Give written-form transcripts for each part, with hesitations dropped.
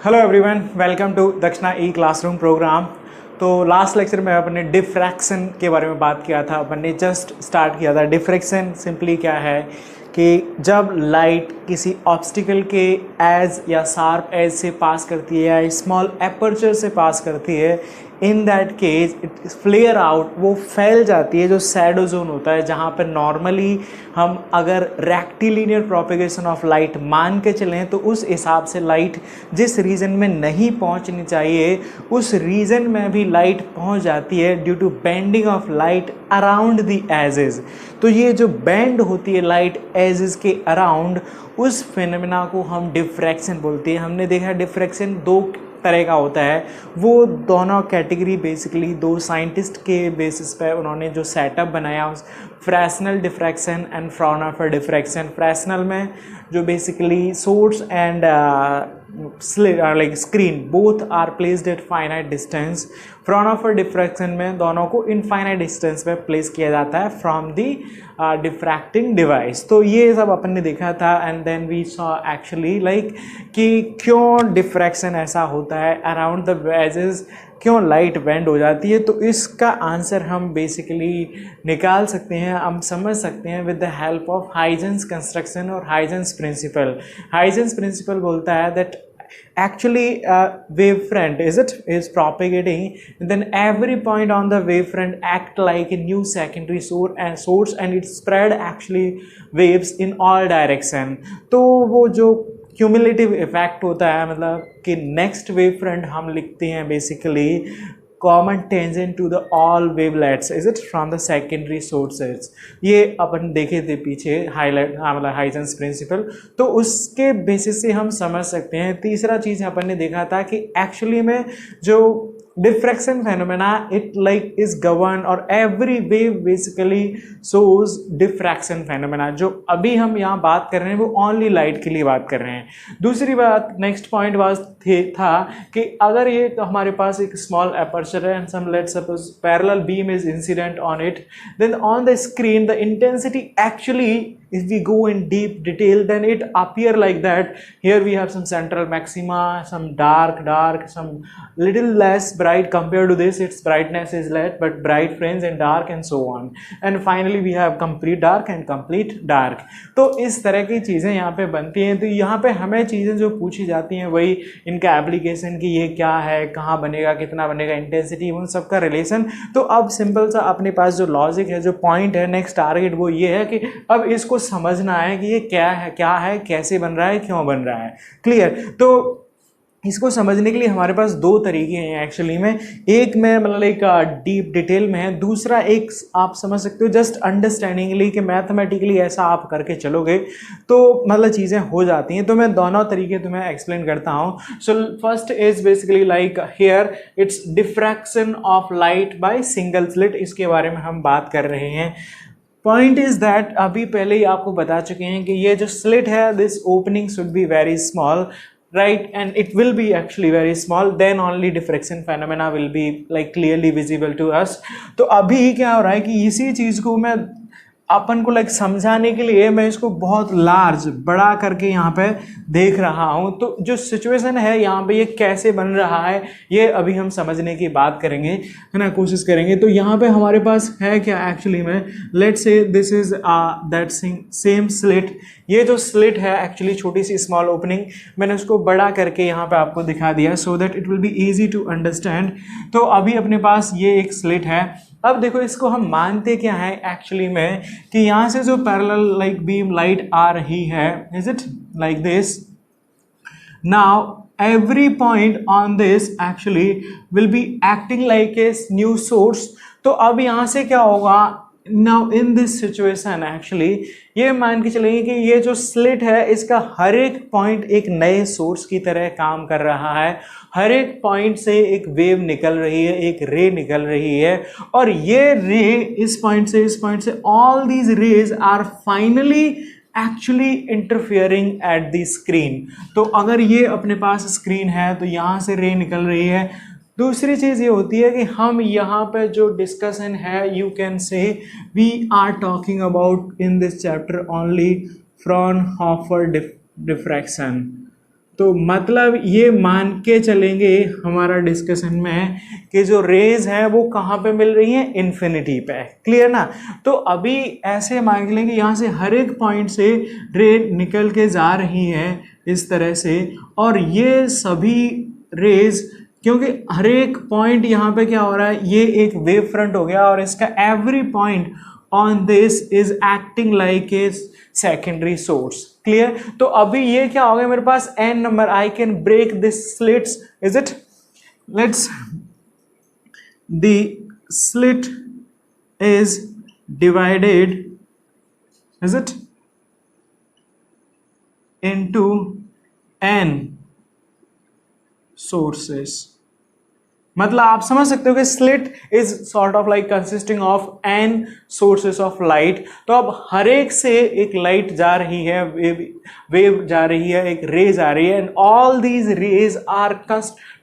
Hello everyone, welcome to दक्षिणा ई classroom programme. तो last lecture में अपन ने डिफ्रैक्शन के बारे में बात किया था। अपन ने जस्ट स्टार्ट किया था। डिफ्रैक्शन सिंपली क्या है कि जब लाइट किसी ऑब्स्टिकल के एज या शार्प एज से पास करती है या स्मॉल एपर्चर से पास करती है, in that case it flare out, वो फैल जाती है। जो शैडो जोन होता है जहाँ पर नॉर्मली हम अगर रेक्टिलिनियर प्रोपेगेशन ऑफ लाइट मान के चलें तो उस हिसाब से लाइट जिस रीजन में नहीं पहुँचनी चाहिए उस रीजन में भी लाइट पहुँच जाती है due to bending of light around the edges. तो ये जो बेंड होती है लाइट एजेस के अराउंड, उस फिनोमेना को हम डिफ्रैक्शन बोलते हैं। हमने देखा डिफ्रैक्शन दो तरह का होता है। वो दोनों कैटेगरी बेसिकली दो साइंटिस्ट के बेसिस पे उन्होंने जो सेटअप बनाया, उस Fresnel diffraction and Fraunhofer diffraction. Fresnel में जो basically source and like screen both are placed at finite distance. Fraunhofer diffraction में दोनों को इनफाइनाइट डिस्टेंस पे प्लेस किया जाता है फ्रॉम दी डिफ्रैक्टिंग डिवाइस। तो ये सब अपन ने देखा था and then we saw actually like कि क्यों डिफ्रैक्शन ऐसा होता है अराउंड द एजेस, क्यों लाइट बेंड हो जाती है। तो इसका आंसर हम बेसिकली निकाल सकते हैं, हम समझ सकते हैं with the help of Huygens construction और हाइजेंस प्रिंसिपल। हाइजेंस प्रिंसिपल बोलता है that actually wavefront is propagating, then every point on the wavefront act like a new secondary source and it spread actually waves in all direction। तो वो जो cumulative effect होता है, मतलब कि next wave front हम लिखते हैं basically common tangent to the all wavelets is it from the secondary sources. ये अपन देखे थे पीछे हाईलाइट, मतलब हाइजेंस प्रिंसिपल। तो उसके बेसिस से हम समझ सकते हैं। तीसरा चीज़ अपन ने देखा था कि एक्चुअली में जो diffraction phenomena it like is govern और every wave basically shows diffraction phenomena. जो अभी हम यहाँ बात कर रहे हैं वो ओनली लाइट के लिए बात कर रहे हैं। दूसरी बात, नेक्स्ट पॉइंट वाज था कि अगर ये तो हमारे पास एक स्मॉल एपर्चर है and some let's suppose parallel beam is incident on it, then on the screen the intensity actually, if we go in deep detail, then it appear like that. Here we have some central maxima, some dark, some little less bright compared to this. Its brightness is less, but bright fringe and dark and so on. And finally we have complete dark and complete dark. तो इस तरह की चीज़ें यहाँ पे बनती हैं। तो यहाँ पे हमें चीज़ें जो पूछी जाती हैं वही इनका एप्लीकेशन कि ये क्या है, कहाँ बनेगा, कितना बनेगा, इंटेंसिटी, उन सब का रिलेशन। तो अब सिंपल सा अपने पास जो लॉजिक है, जो पॉइंट है, नेक्स्ट टारगेट वो ये है कि अब इसको समझना है कि ये क्या है, कैसे बन रहा है, क्यों बन रहा है। क्लियर? तो इसको समझने के लिए हमारे पास दो तरीके हैं एक्चुअली में। एक में मतलब एक डीप डिटेल में है, दूसरा एक आप समझ सकते हो जस्ट अंडरस्टैंडिंगली कि मैथमेटिकली ऐसा आप करके चलोगे तो मतलब चीज़ें हो जाती हैं। तो मैं दोनों तरीके तुम्हें एक्सप्लेन करता हूँ। So first is basically like here it's diffraction of light by single slit. इसके बारे में हम बात कर रहे हैं। पॉइंट इज दैट अभी पहले ही आपको बता चुके हैं कि ये जो स्लिट है, this opening should be very small, right, and it will be actually very small, then only diffraction phenomena will be like clearly visible to us। तो अभी क्या हो रहा है कि इसी चीज़ को मैं अपन को लाइक समझाने के लिए मैं इसको बहुत लार्ज बड़ा करके यहाँ पे देख रहा हूँ। तो जो सिचुएशन है यहाँ पे ये कैसे बन रहा है ये अभी हम समझने की बात करेंगे, है ना, कोशिश करेंगे। तो यहाँ पे हमारे पास है क्या एक्चुअली में, let's say this is that same slit. ये जो स्लिट है एक्चुअली छोटी सी स्मॉल ओपनिंग, मैंने उसको बड़ा करके यहाँ पे आपको दिखा दिया so that it will be easy to understand. तो अभी अपने पास ये एक स्लिट है। अब देखो इसको हम मानते क्या है एक्चुअली में कि यहाँ से जो पैरेलल लाइक बीम लाइट आ रही है, is it like this, now every point on this actually will be acting like a new source। तो अब यहाँ से क्या होगा, now in this situation actually ये मान के चलेंगे कि ये जो स्लिट है इसका हर एक पॉइंट एक नए सोर्स की तरह काम कर रहा है। हर एक पॉइंट से एक वेव निकल रही है, एक रे निकल रही है, और ये रे इस पॉइंट से all these rays are finally actually interfering at the screen. तो अगर ये अपने पास स्क्रीन है तो यहाँ से रे निकल रही है। दूसरी चीज़ ये होती है कि हम यहाँ पे जो डिस्कशन है, you can say we are talking about in this chapter only Fraunhofer diffraction. तो मतलब ये मान के चलेंगे हमारा डिस्कशन में कि जो रेज है वो कहाँ पे मिल रही है, इन्फिनिटी पे। क्लियर ना। तो अभी ऐसे मान लेंगे यहाँ से हर एक पॉइंट से रे निकल के जा रही है इस तरह से, और ये सभी रेज, क्योंकि हर एक पॉइंट यहाँ पे क्या हो रहा है, ये एक वेव फ्रंट हो गया और इसका every point on this is acting like a secondary source. Clear. तो अभी ये क्या हो गया मेरे पास n number, I can break this slits, is it, let's the slit is divided, is it, into n sources। मतलब आप समझ सकते हो कि slit is sort of like consisting of n sources of light. तो अब हर एक से एक लाइट जा रही है, वेव जा रही है, एक रे जा रही है, and all these rays are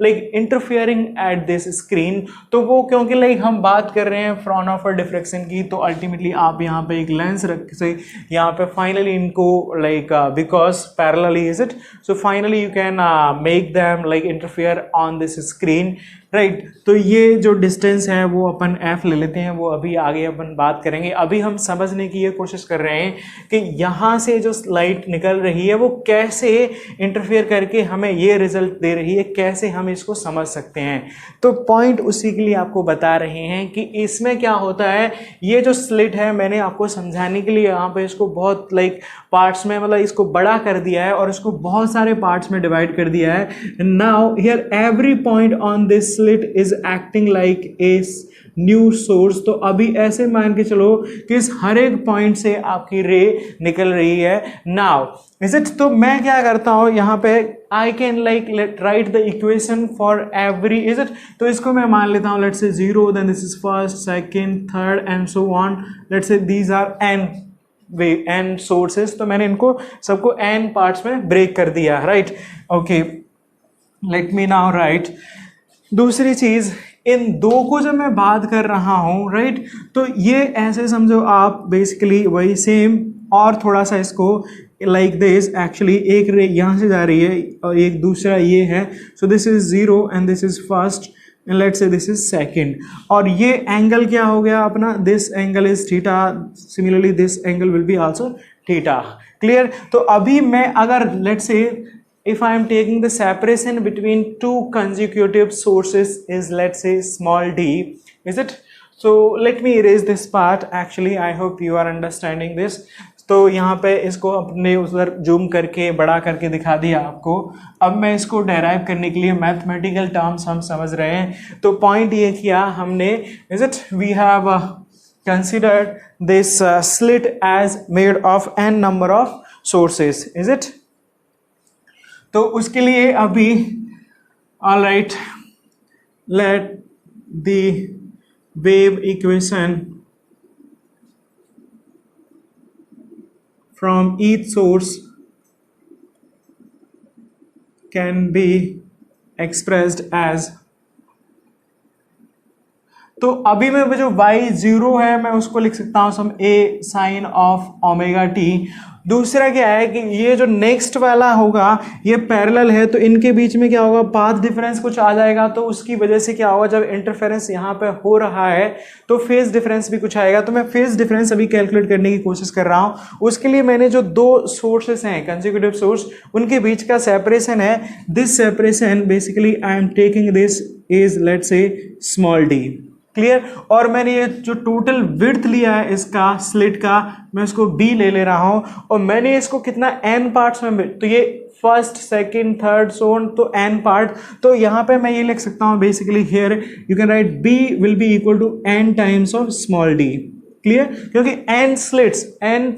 like interfering at this screen. तो वो क्योंकि लाइक हम बात कर रहे हैं फ्रॉनहोफर डिफ्रैक्शन की, तो अल्टीमेटली आप यहाँ पे एक लेंस रख से यहाँ पे फाइनली इनको like because parallelly, is it, so finally you can make them like interfere on this screen, right. तो ये जो डिस्टेंस है वो अपन f ले लेते हैं, वो अभी आगे अपन बात करेंगे। अभी हम समझने की ये कोशिश कर रहे हैं कि यहाँ से जो लाइट निकल रही है वो कैसे इंटरफेयर करके हमें ये रिजल्ट दे रही है, कैसे हम इसको समझ सकते हैं। तो पॉइंट उसी के लिए आपको बता रहे हैं कि इसमें क्या होता है। ये जो स्लिट है मैंने आपको समझाने के लिए यहाँ पे इसको बहुत लाइक पार्ट्स में, मतलब इसको बड़ा कर दिया है और इसको बहुत सारे पार्ट्स में डिवाइड कर दिया है। Now here every point on this slit is acting like a new source. तो अभी ऐसे मान के चलो कि इस हर एक पॉइंट से आपकी रे निकल रही है। नाउ इज इट, तो मैं क्या करता हूं यहाँ पे, I can like write the equation for every, is it. तो इसको मैं मान लेता हूँ, let's say 0, then this is first, second, third and so on. Let's say these are n sources. तो मैंने इनको सबको n पार्ट्स में ब्रेक कर दिया, right. Okay, let me now right. दूसरी चीज, इन दो को जब मैं बात कर रहा हूं, राइट, तो ये ऐसे समझो आप बेसिकली वही सेम, और थोड़ा सा इसको लाइक दिस, एक्चुअली एक रे यहाँ से जा रही है और एक दूसरा ये है। सो this is 0 and this is first and let's say this is second. और ये एंगल क्या हो गया अपना, this angle is theta, similarly this angle will be also theta. Clear. तो अभी मैं अगर let's say if I am taking the separation between two consecutive sources is let's say small d, is it, so let me erase this part, actually I hope you are understanding this। तो यहाँ पे इसको अपने उधर zoom करके बड़ा करके दिखा दिया आपको। अब मैं इसको डेराइव करने के लिए मैथमेटिकल टर्म्स हम समझ रहे हैं। तो पॉइंट ये किया हमने, is it, we have considered this slit as made of n number of sources, is it. तो उसके लिए अभी all right, let the wave equation from each source can be expressed as, तो अभी मैं जो y0 है मैं उसको लिख सकता हूं some a sine of omega t। दूसरा क्या है कि ये जो नेक्स्ट वाला होगा ये पैरेलल है, तो इनके बीच में क्या होगा, पाथ डिफरेंस कुछ आ जाएगा। तो उसकी वजह से क्या होगा, जब इंटरफेरेंस यहाँ पे हो रहा है तो फेज डिफरेंस भी कुछ आएगा। तो मैं फेज डिफरेंस अभी कैलकुलेट करने की कोशिश कर रहा हूँ। उसके लिए मैंने जो दो सोर्सेस हैं कंसेक्यूटिव सोर्स, उनके बीच का सेपरेशन है, this separation basically I am taking this is let's say small d। Clear. और मैंने ये जो टोटल विड्थ लिया है इसका स्लिट का, मैं उसको b ले रहा हूं, और मैंने इसको कितना n पार्ट्स में, तो ये first, second, third, so on, तो n पार्ट। तो यहाँ पे मैं ये लिख सकता हूँ basically here you can write b will be equal to n times of small d। Clear. क्योंकि n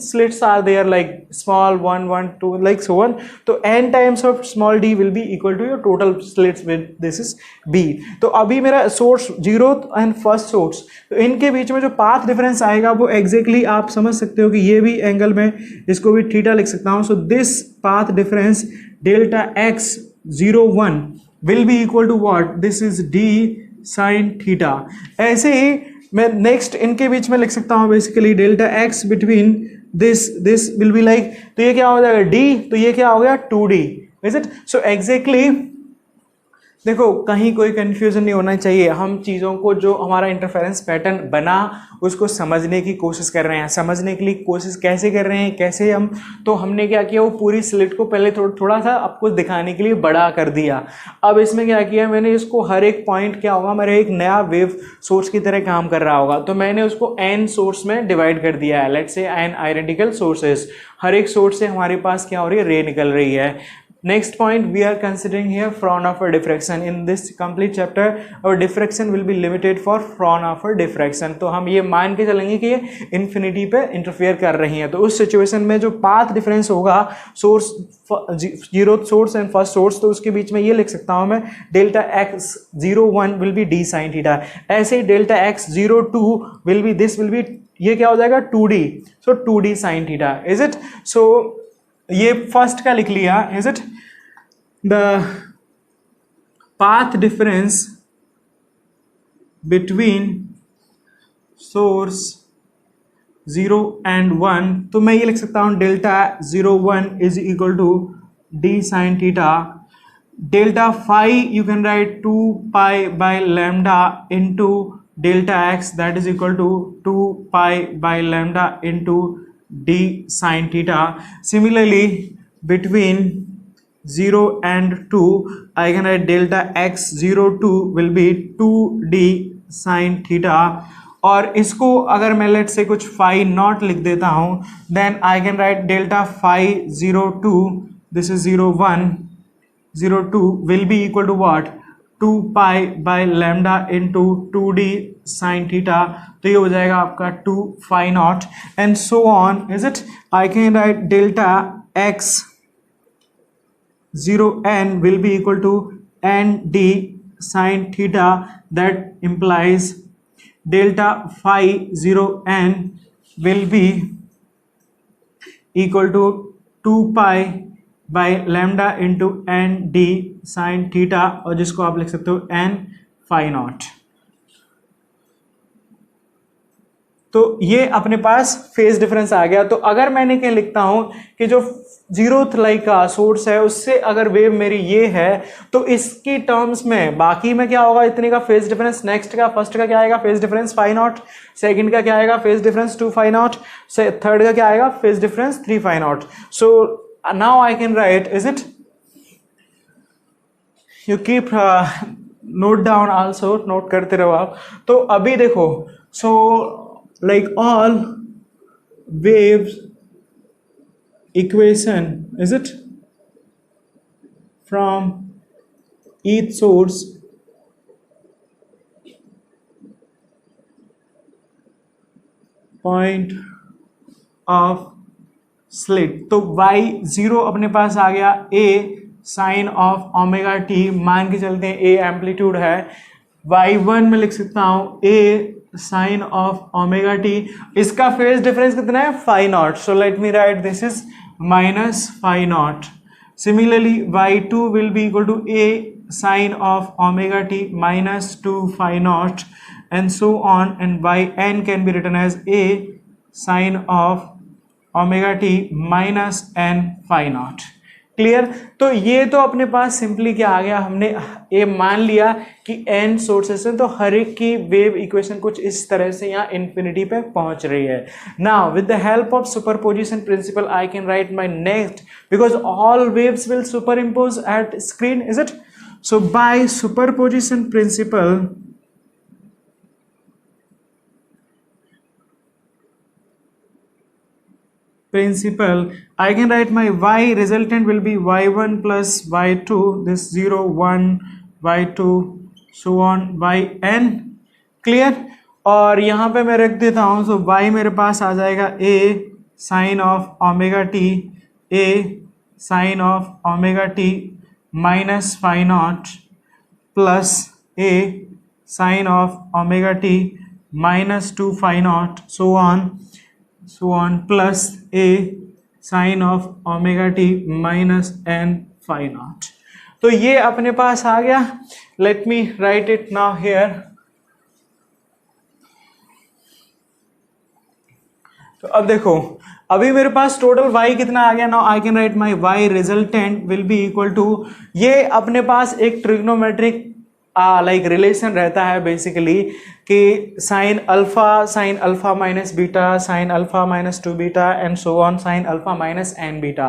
slits are there like small 1 1 2 like so on, तो n times of small d will be equal to your total slits with this is b। तो अभी मेरा source 0 and first source, तो इनके बीच में जो path difference आएगा वो एग्जैक्टली आप समझ सकते हो कि ये भी एंगल में इसको भी थीटा लिख सकता हूँ। So this path difference delta x 0 1 will be equal to what, this is d sine theta. ऐसे ही मैं नेक्स्ट इनके बीच में लिख सकता हूँ basically delta x between this will be like, तो ये क्या हो जाएगा डी, तो ये क्या हो गया 2D, is it? So exactly देखो कहीं कोई कंफ्यूजन नहीं होना चाहिए, हम चीज़ों को जो हमारा इंटरफेरेंस पैटर्न बना उसको समझने की कोशिश कर रहे हैं। समझने के लिए कोशिश कैसे कर रहे हैं, कैसे हम, तो हमने क्या किया, वो पूरी स्लिट को पहले थोड़ा सा आपको दिखाने के लिए बड़ा कर दिया। अब इसमें क्या किया मैंने, इसको हर एक पॉइंट क्या होगा, मेरा एक नया वेव सोर्स की तरह काम कर रहा होगा, तो मैंने उसको n सोर्स में डिवाइड कर दिया है। Let's say n identical sources, हर एक सोर्स से हमारे पास क्या हो रही है, रे निकल रही है। Next point we are considering here Fraunhofer diffraction. In this complete chapter our diffraction will be limited for Fraunhofer diffraction. तो हम ये मान के चलेंगे कि ये इन्फिनिटी पे इंटरफेयर कर रही हैं, तो उस सिचुएशन में जो पाथ डिफरेंस होगा source, zero source and first source, तो उसके बीच में ये लिख सकता हूँ मैं delta x 01 will be D sine theta. ऐसे ही delta x 02 will be, this will be, ये क्या हो जाएगा 2D, so 2D sine theta, is it? So ये फर्स्ट का लिख लिया, is it? The path difference between source 0 and 1, तो मैं ये लिख सकता हूँ delta 01 is equal to d sine theta. Delta phi you can write 2 pi by lambda into delta x, that is equal to 2 pi by lambda into d sin theta. Similarly between 0 and 2 I can write delta x 02 will be 2d sin theta, और इसको अगर मैं late से कुछ phi not लिख देता हूँ, then I can write delta phi 02, this is 01 02 will be equal to what, 2 pi by lambda into 2d sine theta, तो ये हो जाएगा आपका 2 phi naught and so on, is it? I can write delta x 0n will be equal to nd sine theta, that implies delta phi 0n will be equal to 2 pi by lambda into n d sin theta, और जिसको आप लिख सकते हो n phi naught। तो ये अपने पास phase difference आ गया। तो अगर मैंने क्या लिखता हूं कि जो जीरोथ लाई का सोर्स है उससे अगर वेव मेरी ये है, तो इसकी टर्म्स में बाकी में क्या होगा, इतने का फेज डिफरेंस, नेक्स्ट का फर्स्ट का क्या आएगा phase difference phi naught, second का क्या आएगा phase difference 2 phi naught, third का क्या आएगा phase difference 3 phi naught. So now I can write, is it? You keep note down also, note करते रहो आप। तो अभी देखो, सो like all waves equation, is it, from each source point of slit, तो y0 अपने पास आ गया a sine of omega t, मान के चलते हैं a एम्पलीट्यूड है, y1 में लिख सकता हूं a sine of omega t, इसका फेज डिफरेंस कितना है phi naught, so let me write this is minus phi naught. Similarly y2 will be equal to a sine of omega t minus 2 phi naught and so on, and yn can be written as a sine of omega t minus n phi naught. Clear? तो ये तो अपने पास simply क्या आ गया, हमने ये मान लिया कि n सोर्सेस हैं, तो हर एक की वेव इक्वेशन कुछ इस तरह से यहाँ इन्फिनिटी पे पहुंच रही है। Now with the help of superposition principle I can write my next, because all waves will superimpose at screen, is it? So by superposition principle I can write my y resultant will be y1 plus y2, this 0 1 y2 so on yn, clear? और यहाँ पे मैं रख देता हूँ, सो y मेरे पास आ जाएगा a sine of omega t, a sine of omega t minus phi naught plus a sine of omega t minus 2 phi naught so on plus a sine of omega t minus n phi naught. तो ये अपने पास आ गया, let me write it now here. तो अब देखो, अभी मेरे पास टोटल y कितना आ गया. Now I can write my y resultant will be equal to, ये अपने पास एक ट्रिग्नोमेट्रिक लाइक रिलेशन रहता है बेसिकली कि sine alpha minus beta, sine alpha minus 2 beta and so on, sine alpha minus n beta.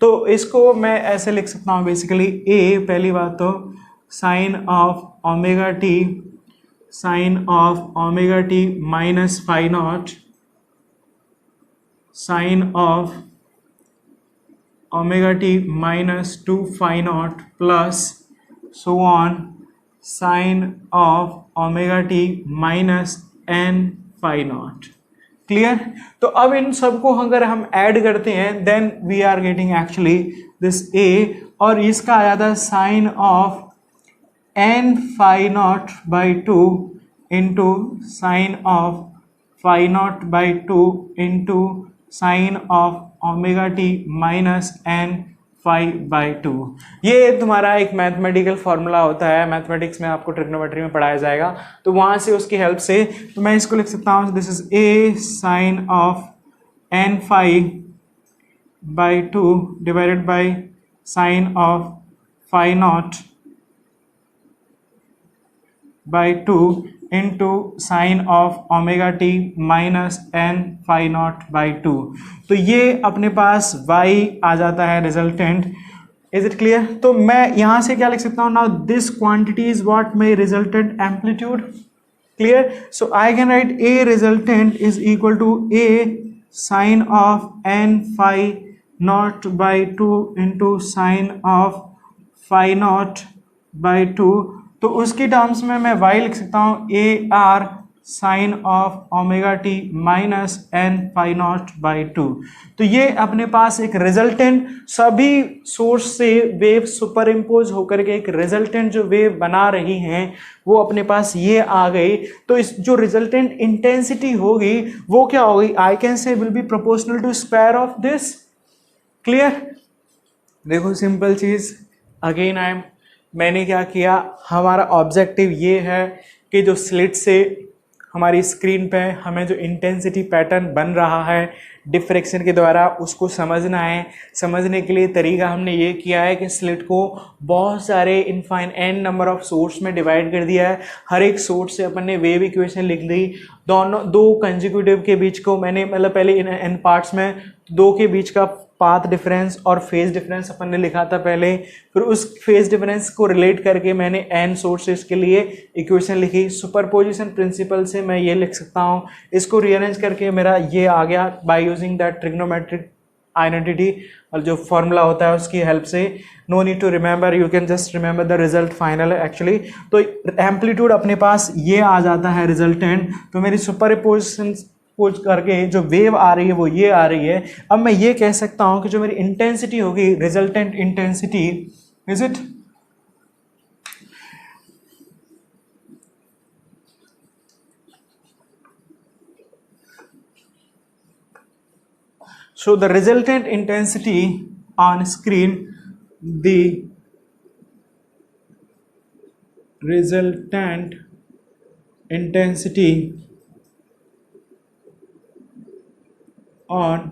तो इसको मैं ऐसे लिख सकता हूँ बेसिकली ए, पहली बात तो sine of omega t, sine of omega t minus phi naught, sine of omega t minus 2 phi naught plus so on sine of omega t minus N phi naught. Clear. तो अब इन सबको अगर हम add करते हैं then we are getting actually this A, और इसका आ जाता है sine of N phi naught by 2 into sine of phi naught by 2 into sine of omega t minus N phi by 2. ये तुम्हारा एक मैथमेटिकल फॉर्मूला होता है, मैथमेटिक्स में आपको ट्रिग्नोमेट्री में पढ़ाया जाएगा, तो वहाँ से उसकी हेल्प से तो मैं इसको लिख सकता हूँ, this is a sine of N phi by 2 divided by sine of phi naught by 2 into sine of omega t minus N phi naught by 2. तो ये अपने पास y आ जाता है रिजल्टेंट. Is it clear. तो मैं यहाँ से क्या लिख सकता हूँ, now this quantity is what my resultant amplitude. Clear. So I can write a resultant is equal to a sine of N phi naught by 2 into sine of phi naught by 2. तो उसकी terms में मैं y लिख सकता हूँ a r sine of omega t minus N phi naught by 2. तो ये अपने पास एक रिजल्टेंट, सभी सोर्स से वेव सुपर इम्पोज होकर के एक रिजल्टेंट जो वेव बना रही हैं वो अपने पास ये आ गई. तो इस जो रिजल्टेंट इंटेंसिटी होगी वो क्या होगी, I can say will be proportional to square of this. Clear. देखो सिंपल चीज, अगेन मैंने क्या किया, हमारा ऑब्जेक्टिव ये है कि जो स्लिट से हमारी स्क्रीन पे हमें जो इंटेंसिटी पैटर्न बन रहा है डिफ्रैक्शन के द्वारा उसको समझना है. समझने के लिए तरीका हमने ये किया है कि स्लिट को बहुत सारे इनफाइन एन नंबर ऑफ सोर्स में डिवाइड कर दिया है. हर एक सोर्स से अपन ने वेव इक्वेशन लिख दी. दोनों दो कंजिक्यूटिव के बीच को मैंने मतलब पहले इन एन पार्ट्स में दो के बीच का पाथ डिफरेंस और फेज डिफरेंस अपन ने लिखा था पहले. फिर उस फेज डिफरेंस को रिलेट करके मैंने एन सोर्सेस के लिए इक्वेशन लिखी. सुपरपोजिशन प्रिंसिपल से मैं ये लिख सकता हूँ. इसको रीअरेंज करके मेरा ये आ गया by using that trigonometric identity, और जो फॉर्मूला होता है उसकी हेल्प से. No need to remember, you can just remember the result final actually. तो एम्पलीट्यूड अपने पास ये आ जाता है रिजल्टेंट. तो मेरी सुपरपोजिशन करके जो वेव आ रही है वो ये आ रही है. अब मैं ये कह सकता हूं कि जो मेरी इंटेंसिटी होगी resultant intensity is it so the resultant intensity on screen, the resultant intensity on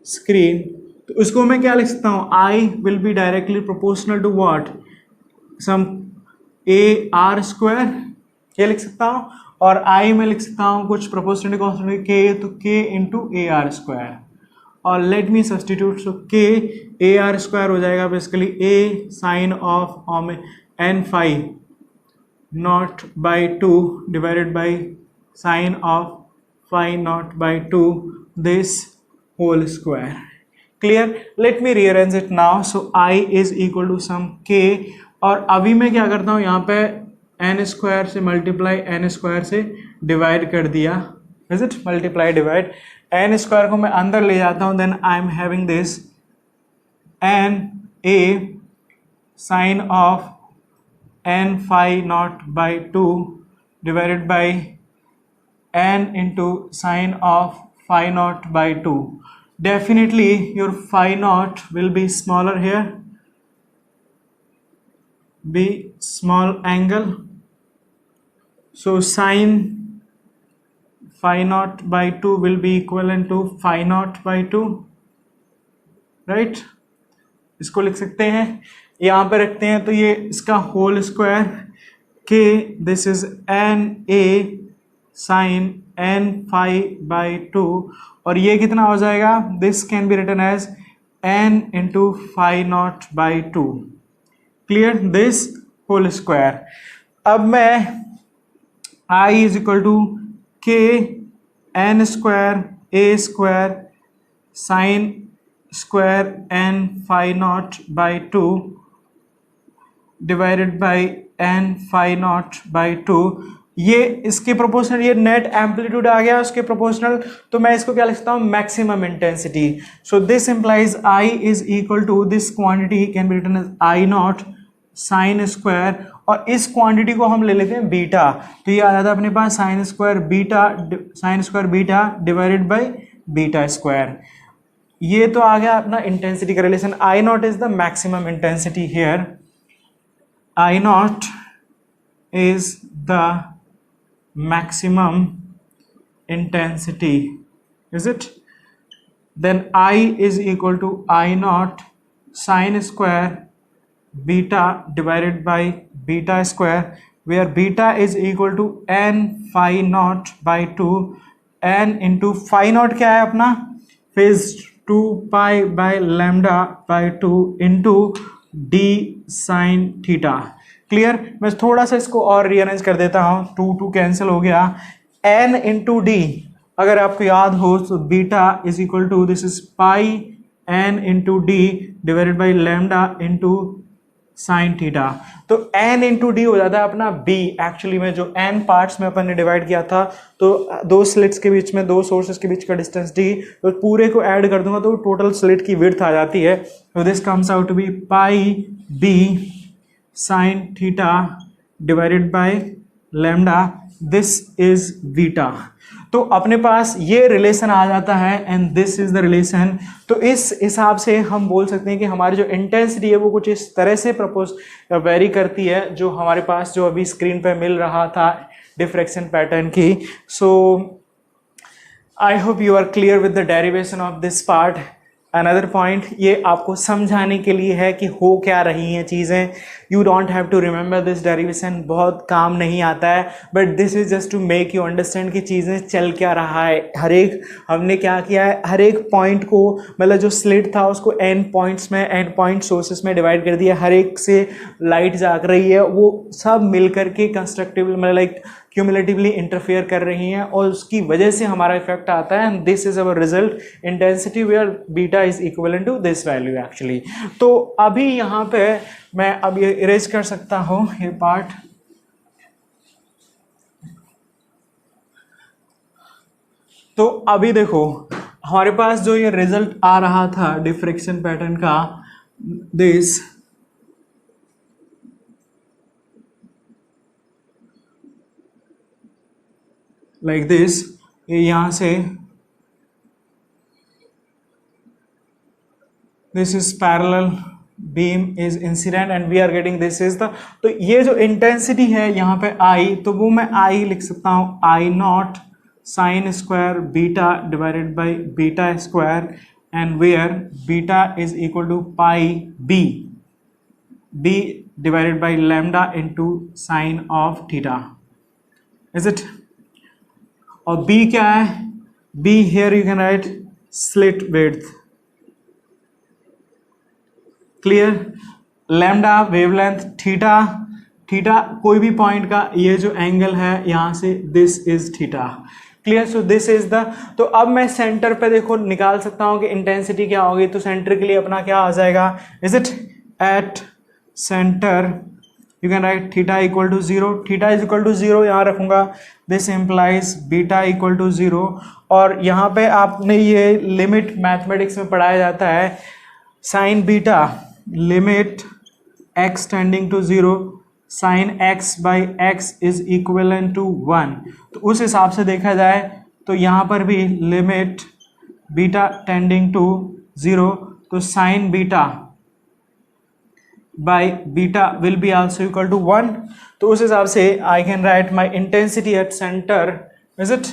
screen, तो उसको मैं क्या लिख सकता हूँ, I will be directly proportional to what, some a r square, ये लिख सकता हूँ. और आई में लिख सकता हूँ कुछ प्रोपोर्शनल कॉन्स्टेंट के, तो k into a r square. और let me substitute, so k a r square हो जाएगा basically a sine of N phi naught by 2 divided by sine of phi naught by 2 this whole square. Clear. Let me rearrange it now. So I is equal to some k, और अभी मैं क्या करता हूँ यहाँ पे n square से multiply n square से डिवाइड कर दिया. Is it multiply divide, n square को मैं अंदर ले जाता हूँ, then I am having this n a sine of n phi naught by 2 divided by n into sine of phi naught by 2. Definitely your phi naught will be smaller here, be small angle. So sine phi naught by 2 will be equivalent to phi naught by 2, right. इसको लिख सकते हैं, यहाँ पे रखते हैं तो ये इसका whole square k this is n a sine n phi by 2, और ये कितना हो जाएगा, this can be written as n into phi naught by 2, clear, this whole square. अब मैं I is equal to k n square a square sine square n phi naught by 2 divided by n phi naught by 2, ये इसके proportional, ये net amplitude आ गया उसके proportional, तो मैं इसको क्या लिख सकता हूँ, maximum intensity. So this implies I is equal to this quantity can be written as I naught sine square, और इस क्वांटिटी को हम ले लेते हैं बीटा, तो ये आ जाता है अपने पास sine square beta divided by beta square. ये तो आ गया अपना इंटेंसिटी का रिलेशन। I naught is the maximum intensity here, I naught is the maximum intensity, is it? Then I is equal to I naught sine square beta divided by beta square, where beta is equal to n phi naught by 2, n into phi naught क्या है अपना, phase 2 pi by lambda by 2 into d sin theta, clear. मैं थोड़ा सा इसको और rearrange कर देता हूँ, 2 कैंसिल हो गया, n इंटू डी, अगर आपको याद हो तो beta is equal to this is pi n into d divided by lambda into sine theta, तो n इंटू डी हो जाता है अपना b। एक्चुअली में जो n पार्ट्स में अपन ने डिवाइड किया था, तो दो स्लिट्स के बीच में, दो सोर्सेस के बीच का डिस्टेंस d, तो पूरे को ऐड कर दूंगा तो टोटल स्लिट की विड्थ आ जाती है, तो this comes out to be pi b sine theta divided by lambda, this is beta. तो अपने पास ये रिलेशन आ जाता है and this is the relation. तो इस हिसाब से हम बोल सकते हैं कि हमारी जो इंटेंसिटी है वो कुछ इस तरह से प्रपोज वेरी करती है, जो हमारे पास जो अभी स्क्रीन पे मिल रहा था डिफ्रैक्शन पैटर्न की। So I hope you are clear with the derivation of this part. Another point ये आपको समझाने के लिए है कि हो क्या रही हैं चीज़ें। You don't have to remember this derivation, बहुत काम नहीं आता है, but this is just to make you understand कि चीज़ें चल क्या रहा है। हर एक हमने क्या किया है, हर एक पॉइंट को, मतलब जो स्लिट था उसको एन पॉइंट्स में, एन पॉइंट सोर्सेस में डिवाइड कर दिया, हर एक से लाइट जाग रही है, वो सब मिल करके कंस्ट्रक्टिव मतलब लाइक क्यूमुलेटिवली इंटरफेयर कर रही हैं और उसकी वजह से हमारा इफेक्ट आता है। And this is our result intensity where beta is equivalent to this value actually. तो अभी यहाँ पे मैं अब ये इरेज कर सकता हूँ ये पार्ट। तो अभी देखो हमारे पास जो ये रिजल्ट आ रहा था डिफ्रैक्शन पैटर्न का, दिस लाइक दिस, ये यहां से this is parallel beam is incident and we are getting this is the, तो ये जो इंटेंसिटी है यहाँ पे आई, तो वो मैं आई लिख सकता हूँ I naught sine square beta divided by beta square and where beta is equal to pi b divided by lambda into sine of theta, is it. और b क्या है, b here you can write slit width, clear. Lambda wavelength, theta, theta कोई भी point का ये जो angle है यहाँ से, this is theta, clear. So this is the, तो अब मैं सेंटर पे देखो निकाल सकता हूँ कि इंटेंसिटी क्या होगी। तो सेंटर के लिए अपना क्या आ जाएगा, is it at center you can write theta equal to 0, theta is equal to 0 यहाँ रखूंगा, this implies beta equal to 0। और यहाँ पे आपने ये लिमिट मैथमेटिक्स में पढ़ाया जाता है, sine beta limit x tending to 0 sine x by x is equivalent to 1। तो उस हिसाब से देखा जाए तो यहाँ पर भी लिमिट बीटा टेंडिंग टू 0, तो sign beta by beta will be also equal to 1। तो उस हिसाब से I can write my intensity at center, is it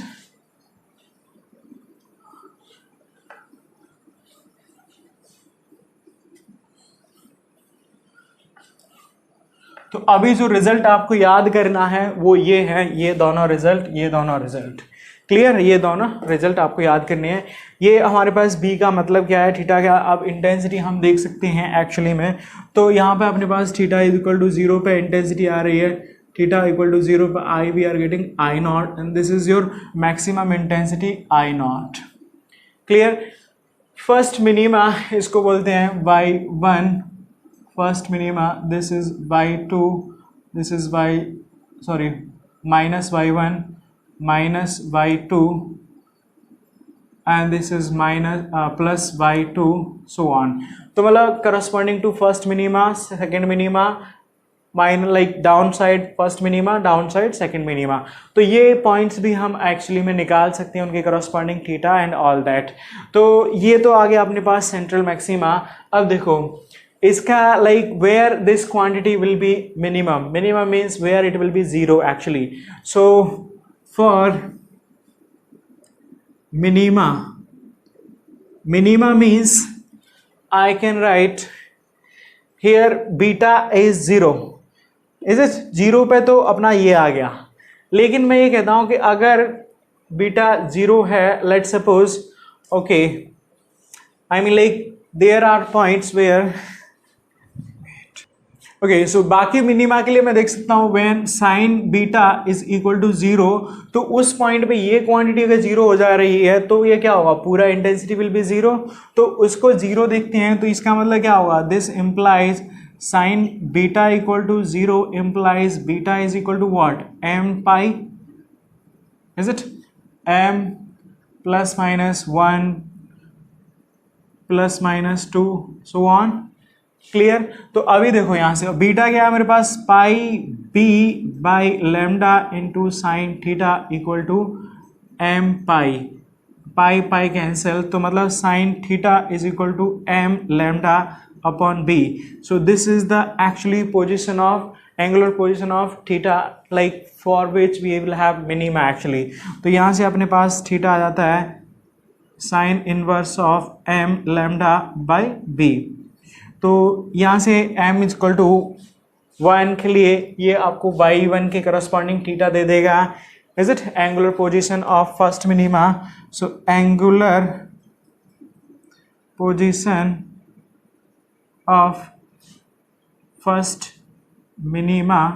तो अभी जो रिजल्ट आपको याद करना है वो ये है, ये दोनों रिजल्ट क्लियर, ये दोनों रिजल्ट आपको याद करने हैं। ये हमारे पास बी का मतलब क्या है, थीटा क्या, अब इंटेंसिटी हम देख सकते हैं एक्चुअली में। तो यहाँ पे अपने पास थीटा इज इक्वल टू 0 पे इंटेंसिटी आ रही है, थीटा इक्वल टू 0 पे I we are getting I naught and this is your maximum intensity I naught. Clear. First minima इसको बोलते हैं y1, first minima, this is y2, this is minus y1 minus y2 and this is minus plus y2 so on। तो मतलब corresponding to first minima, second minima, minor like downside first minima, downside second minima। तो ये points भी हम actually में निकाल सकते हैं उनके corresponding theta and all that। तो ये तो आ गया अपने पास central maxima। अब देखो इसका like where this quantity will be minimum, minimum means where it will be 0 actually। So for minima means I can write here beta is 0, is it 0 पे तो अपना ये आ गया, लेकिन मैं ये कहता हूं कि अगर बीटा 0 है, let's suppose okay I mean like there are points where okay so बाकी मिनिमा के लिए मैं देख सकता हूँ when sine beta is equal to 0, तो उस पॉइंट पे ये क्वांटिटी अगर 0 हो जा रही है तो ये क्या होगा, पूरा इंटेंसिटी विल बी 0। तो उसको 0 देखते हैं तो इसका मतलब क्या होगा, this implies sine beta equal to 0 implies beta is equal to what, m pi, is it m plus minus 1 plus minus 2 so on. Clear. तो अभी देखो यहां से बीटा क्या है मेरे पास, pi b by lambda into sine theta equal to M pi, pi pi cancel, तो मतलब sine theta is equal to M lambda upon b. So this is the actually position of angular position of theta like for which we will have minima actually. तो यहां से अपने पास theta आ जाता है sine inverse of m lambda by b. तो यहाँ से m इज इक्वल टू 1 के लिए ये आपको y1 के करस्पॉन्डिंग थीटा दे देगा, is it angular position of first minima. So angular position of first minima,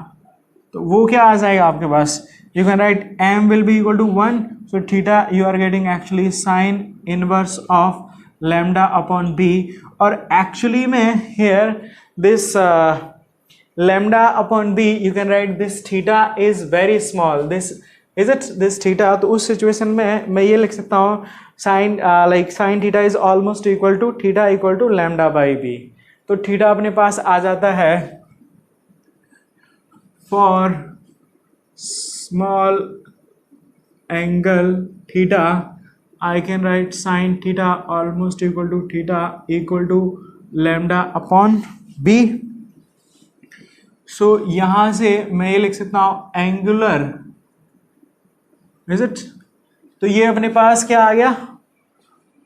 तो वो क्या आ जाएगा आपके पास, you can write m will be equal to 1, so theta you are getting actually sine inverse of lambda upon b, और actually में here this lambda upon b you can write this theta is very small, this is it, this theta। तो उस situation में मैं ये लिख सकता हूँ sign like sin theta is almost equal to theta equal to lambda by b। तो theta अपने पास आ जाता है for small angle theta I can write sin theta almost equal to theta equal to lambda upon b। so यहां से मैं ये लिख सकता हूं एंगुलर, इज इट, तो ये अपने पास क्या आ गया,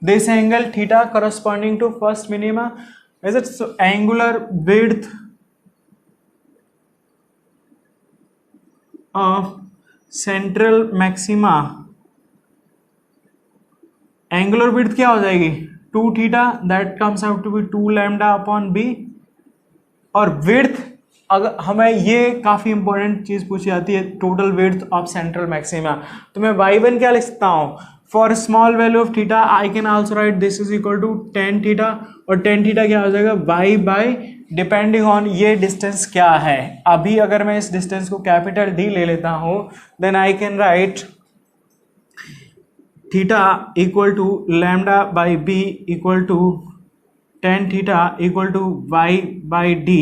this angle theta corresponding to first minima, is it. So angular width of central maxima, angular width क्या हो जाएगी 2 theta, that comes out to be 2 lambda upon b. और विड्थ अगर हमें ये काफ़ी इंपॉर्टेंट चीज़ पूछी जाती है, total width of central maxima, तो मैं y1 क्या लिख सकता हूँ, for small value of theta I can also write this is equal to tan theta, और टेन थीटा क्या हो जाएगा y बाई डिपेंडिंग ऑन ये डिस्टेंस क्या है। अभी अगर मैं इस डिस्टेंस को कैपिटल D ले लेता हूँ then I can write theta equal to lambda by b equal to tan theta equal to y by d।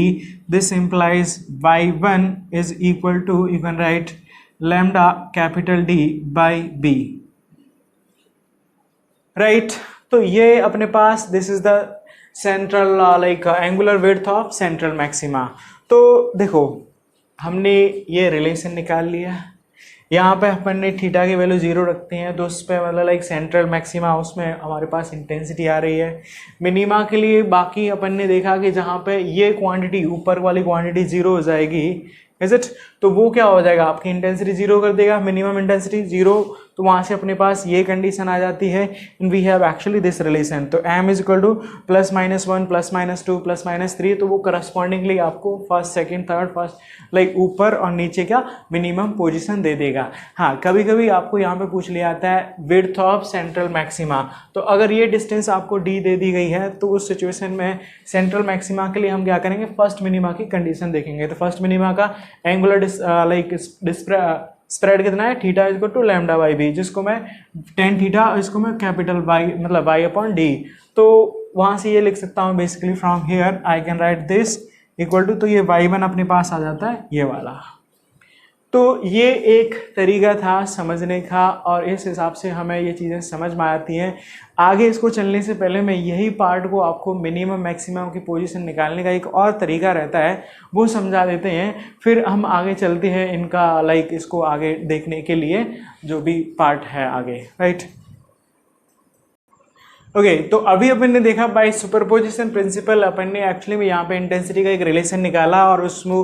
this implies y1 is equal to, you can write lambda capital D by b, right। तो ये अपने पास this is the central like angular width of central maxima। तो देखो हमने ये relation निकाल लिया, यहाँ पे अपन ने थीटा की वैल्यू 0 रखते हैं, तो उस पर मतलब लाइक सेंट्रल मैक्सिमा उसमें हमारे पास इंटेंसिटी आ रही है। मिनिमा के लिए बाकी अपन ने देखा कि जहाँ पे ये क्वांटिटी ऊपर वाली क्वांटिटी 0 हो जाएगी, इज इट, तो वो क्या हो जाएगा, आपकी इंटेंसिटी 0 कर देगा, मिनिमम इंटेंसिटी 0। तो वहाँ से अपने पास ये कंडीशन आ जाती है, and we have actually this relation. तो m इज इक्वल टू +-1 +-2 +-3, तो वो करस्पॉन्डिंगली आपको first second third first like ऊपर और नीचे क्या मिनिमम पोजीशन दे देगा। हाँ, कभी कभी आपको यहाँ पे पूछ लिया जाता है विड्थ ऑफ सेंट्रल मैक्सिमा। तो अगर ये डिस्टेंस आपको d दे दी गई है, तो उस सिचुएशन में सेंट्रल मैक्सिमा के लिए हम क्या करेंगे, फर्स्ट मिनिमा की कंडीशन देखेंगे। तो फर्स्ट मिनिमा का एंगुलर स्प्रेड कितना है, theta is equal to λ/b, जिसको मैं tan थीटा, इसको मैं कैपिटल Y मतलब y/d। तो वहाँ से ये लिख सकता हूँ basically from here I can write this equal to, तो ये y1 अपने पास आ जाता है ये वाला। तो ये एक तरीका था समझने का, और इस हिसाब से हमें ये चीज़ें समझ में आती हैं। आगे इसको चलने से पहले मैं यही पार्ट को आपको मिनिमम मैक्सिमम की पोजीशन निकालने का एक और तरीका रहता है वो समझा देते हैं, फिर हम आगे चलते हैं इनका लाइक इसको आगे देखने के लिए जो भी पार्ट है आगे, राइट। ओके, तो अभी अपन ने देखा बाय सुपरपोजिशन प्रिंसिपल अपन ने एक्चुअली में यहाँ पे इंटेंसिटी का एक रिलेशन निकाला, और उसमें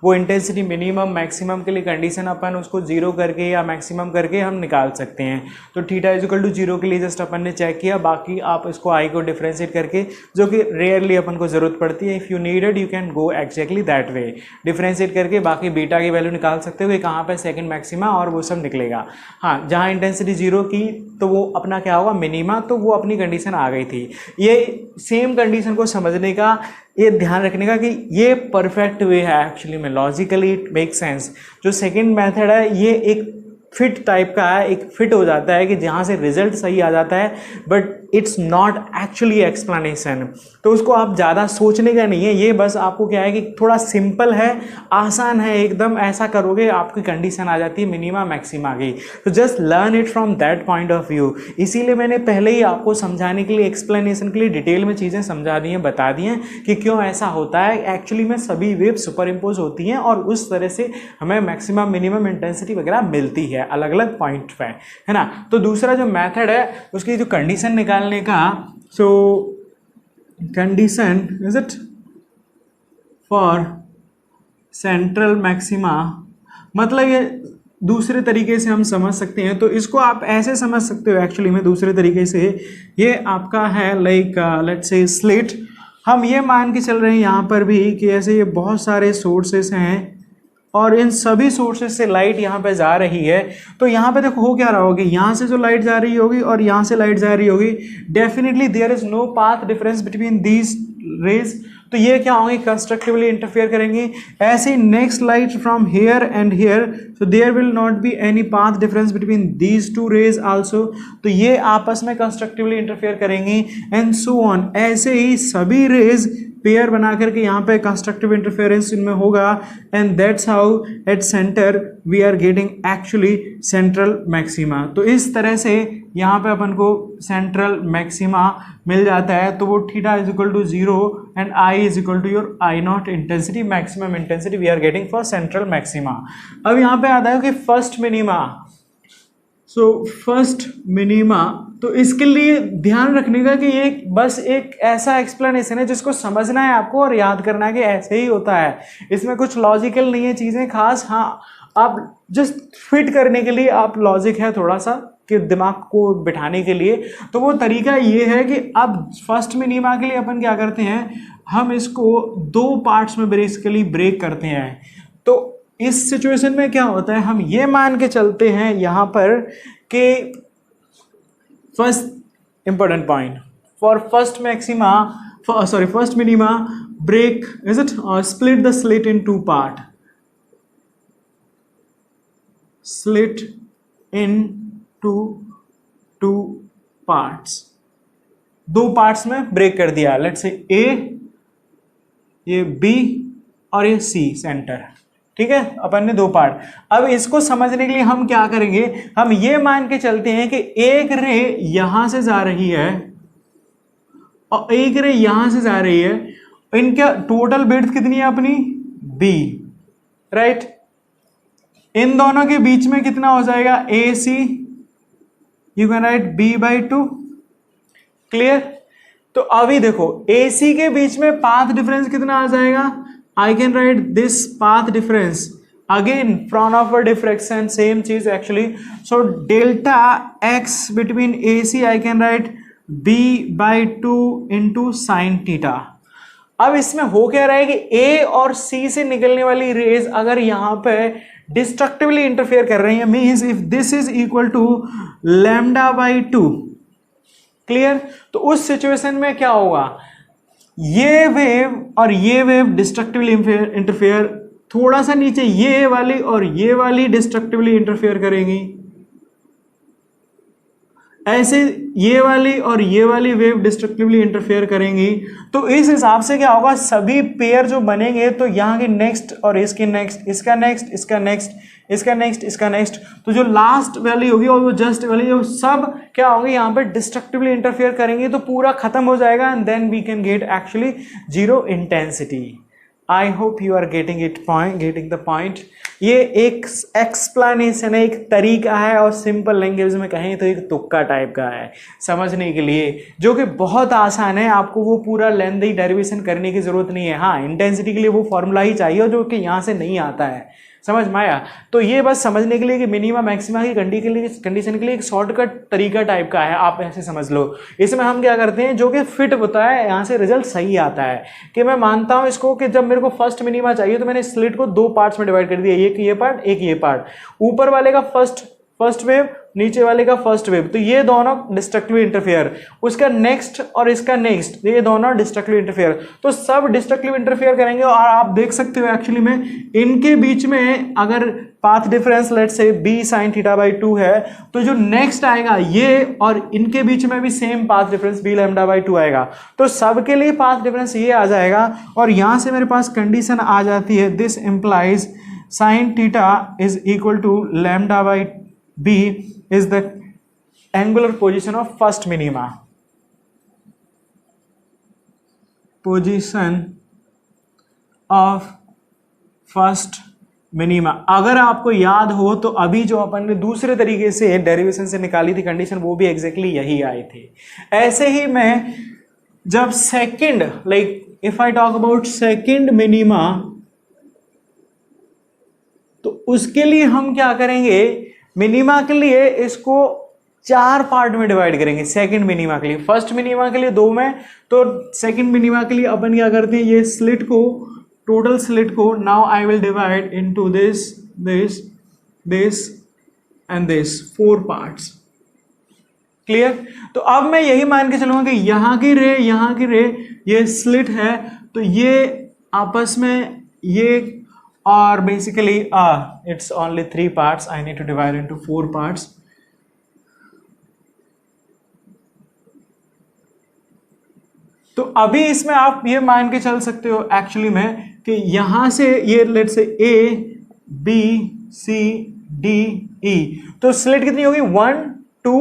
वो इंटेंसिटी मिनिमम मैक्सिमम के लिए कंडीशन अपन उसको 0 करके या मैक्सिमम करके हम निकाल सकते हैं। तो थीटा इज इक्वल टू 0 के लिए जस्ट अपन ने चेक किया, बाकी आप इसको आई को डिफ्रेंशिएट करके, जो कि रेयरली अपन को जरूरत पड़ती है, if you needed you can go exactly that way, differentiate करके बाकी बीटा की वैल्यू निकाल सकते हो कि कहाँ पर सेकेंड मैक्सिमा, और वो सब निकलेगा। हाँ, जहाँ इंटेंसिटी 0 की तो वो अपना क्या होगा मिनिमा, तो वो अपनी कंडीशन आ गई थी। ये सेम कंडीशन को समझने का, ये ध्यान रखने का कि ये परफेक्ट वे है एक्चुअली में, लॉजिकली इट मेक सेंस। जो सेकंड मेथड है ये एक फिट टाइप का है, एक फिट हो जाता है कि जहाँ से रिजल्ट सही आ जाता है, but it's not actually explanation. तो उसको आप ज़्यादा सोचने का नहीं है, ये बस आपको क्या है कि थोड़ा सिंपल है, आसान है एकदम, ऐसा करोगे आपकी कंडीशन आ जाती है मिनिमा मैक्सिमा की। तो just learn it from that point of view. इसीलिए मैंने पहले ही आपको समझाने के लिए, एक्सप्लेनेशन के लिए डिटेल में चीज़ें समझा दी हैं, बता दी हैं कि क्यों ऐसा होता है। एक्चुअली में सभी वेव सुपर इम्पोज होती हैं और उस तरह से हमें मैक्सिमम मिनिमम इंटेंसिटी वगैरह मिलती है अलग अलग पॉइंट पे, है ना। तो दूसरा जो मेथड है उसकी जो कंडीशन निकालने का, सो condition is it for central maxima, मतलब ये दूसरे तरीके से हम समझ सकते हैं। तो इसको आप ऐसे समझ सकते हो एक्चुअली में दूसरे तरीके से, ये आपका है लाइक लेट्स से स्लिट। हम ये मान के चल रहे हैं यहाँ पर भी कि ऐसे ये बहुत सारे सोर्सेस हैं और इन सभी सोर्सेस से लाइट यहाँ पे जा रही है। तो यहाँ पे देखो हो क्या रहा होगी, यहाँ से जो लाइट जा रही होगी और यहाँ से लाइट जा रही होगी, definitely there is no path difference between these rays. तो ये क्या होंगे, कंस्ट्रक्टिवली इंटरफेयर करेंगे। ऐसे next light from here and here, so there will not be any path difference between these two rays also. तो ये आपस में कंस्ट्रक्टिवली इंटरफेयर करेंगे एंड सो ऑन। ऐसे ही सभी रेज पेयर बना करके यहाँ पे कंस्ट्रक्टिव इंटरफेरेंस इनमें होगा, and that's how at center we are getting actually central maxima. तो इस तरह से यहाँ पे अपन को सेंट्रल मैक्सिमा मिल जाता है। तो वो theta is equal to 0 and I is equal to your I naught intensity, maximum intensity we are getting for central maxima. अब यहाँ पे आता है कि first minima, so first minima, तो इसके लिए ध्यान रखने का कि ये बस एक ऐसा एक्सप्लेनेशन है जिसको समझना है आपको और याद करना है कि ऐसे ही होता है, इसमें कुछ लॉजिकल नहीं है चीज़ें खास। हाँ, आप जस्ट फिट करने के लिए आप लॉजिक है थोड़ा सा कि दिमाग को बिठाने के लिए। तो वो तरीका ये है कि अब फर्स्ट मिनिमा के लिए अपन क्या करते हैं, हम इसको 2 पार्ट्स में बेसिकली ब्रेक करते हैं। तो इस सिचुएशन में क्या होता है, हम ये मान के चलते हैं यहाँ पर कि first important point for first maxima, first minima break is it और split the slit in 2 part, slit in two parts, 2 parts में ब्रेक कर दिया। लेट्स से ए, ये बी और ये सी सेंटर, ठीक है, अपन ने 2 पार्ट। अब इसको समझने के लिए हम क्या करेंगे, हम ये मान के चलते हैं कि एक रे यहां से जा रही है और एक रे यहां से जा रही है, इनका टोटल विड्थ कितनी है अपनी, बी, राइट। इन दोनों के बीच में कितना हो जाएगा, A C, you can write b by two. Clear? तो अभी देखो ए सी के बीच में पाथ डिफरेंस कितना आ जाएगा, I can write this path difference again from of diffraction, same चीज actually. So delta x between A C I can write b by two into sine theta. अब इसमें हो क्या रहा है कि ए और सी से निकलने वाली रेज अगर यहां पे डिस्ट्रक्टिवली इंटरफेयर कर रही है, means if this is equal to lambda by two. Clear? तो उस सिचुएशन में क्या होगा, ये वेव और ये वेव डिस्ट्रक्टिवली इंटरफेयर, थोड़ा सा नीचे ये वाली और ये वाली डिस्ट्रक्टिवली इंटरफेयर करेंगी, ऐसे ये वाली और ये वाली वेव डिस्ट्रक्टिवली इंटरफेयर करेंगी। तो इस हिसाब से क्या होगा, सभी पेयर जो बनेंगे तो यहाँ की नेक्स्ट और इसकी नेक्स्ट, इसका नेक्स्ट, इसका नेक्स्ट, इसका नेक्स्ट, इसका नेक्स्ट, तो जो लास्ट वाली होगी और वो जस्ट वाली, वो सब क्या होंगे यहाँ पे डिस्ट्रक्टिवली इंटरफेयर करेंगे, तो पूरा खत्म हो जाएगा and then we can get actually zero intensity. I hope you are getting the point. ये एक एक्सप्लेनेशन है, एक तरीका है, और सिंपल लैंग्वेज में कहें तो एक तुक्का टाइप का है समझने के लिए, जो कि बहुत आसान है। आपको वो पूरा लेंथी डेरिवेशन करने की जरूरत नहीं है। हाँ, इंटेंसिटी के लिए वो फॉर्मूला ही चाहिए जो कि यहाँ से नहीं आता है, समझ में आया? तो ये बस समझने के लिए कि मिनिमा मैक्सिमा की कंडीशन के लिए एक शॉर्टकट तरीका टाइप का है, आप ऐसे समझ लो। इसमें हम क्या करते हैं, जो कि फिट होता है, यहाँ से रिजल्ट सही आता है। कि मैं मानता हूँ इसको कि जब मेरे को फर्स्ट मिनिमा चाहिए तो मैंने स्लिट को दो पार्ट्स में डिवाइड कर दिया, एक ये पार्ट, एक ये पार्ट। ऊपर वाले का फर्स्ट वेव, नीचे वाले का फर्स्ट वेव, तो ये दोनों डिस्ट्रक्टिवली इंटरफेयर, उसका नेक्स्ट और इसका नेक्स्ट, ये दोनों डिस्ट्रक्टिवली इंटरफेयर, तो सब डिस्ट्रक्टिवली इंटरफेयर करेंगे। और आप देख सकते हो एक्चुअली में इनके बीच में अगर path difference let's say b sin theta by 2 है, तो जो नेक्स्ट आएगा ये, और इनके बीच में भी same path difference b lambda by 2 आएगा, तो सबके लिए पाथ डिफरेंस ये आ जाएगा। और यहां से मेरे पास कंडीशन आ जाती है, this implies sin theta is equal to lambda by b is the angular position of first minima, position of first minima। अगर आपको याद हो तो अभी जो अपन ने दूसरे तरीके से डेरिवेशन से निकाली थी कंडीशन, वो भी एग्जैक्टली यही आई थी। ऐसे ही मैं जब second, like if I talk about second minima, तो उसके लिए हम क्या करेंगे, मिनिमा के लिए इसको 4 पार्ट में डिवाइड करेंगे। सेकंड मिनिमा के लिए, फर्स्ट मिनिमा के लिए 2 में, तो सेकंड मिनिमा के लिए अपन क्या करते हैं, ये स्लिट को, टोटल स्लिट को, now I will divide into this this this and this 4 parts. Clear? तो अब मैं यही मान के चलूंगा कि यहाँ की रे ये स्लिट है, तो ये आपस में ये, और basically it's only 3 parts, I need to divide into 4 parts। तो अभी इसमें आप ये मान के चल सकते हो एक्चुअली में कि यहां से ये let's say A B C D E, तो स्लिट कितनी होगी, 1 2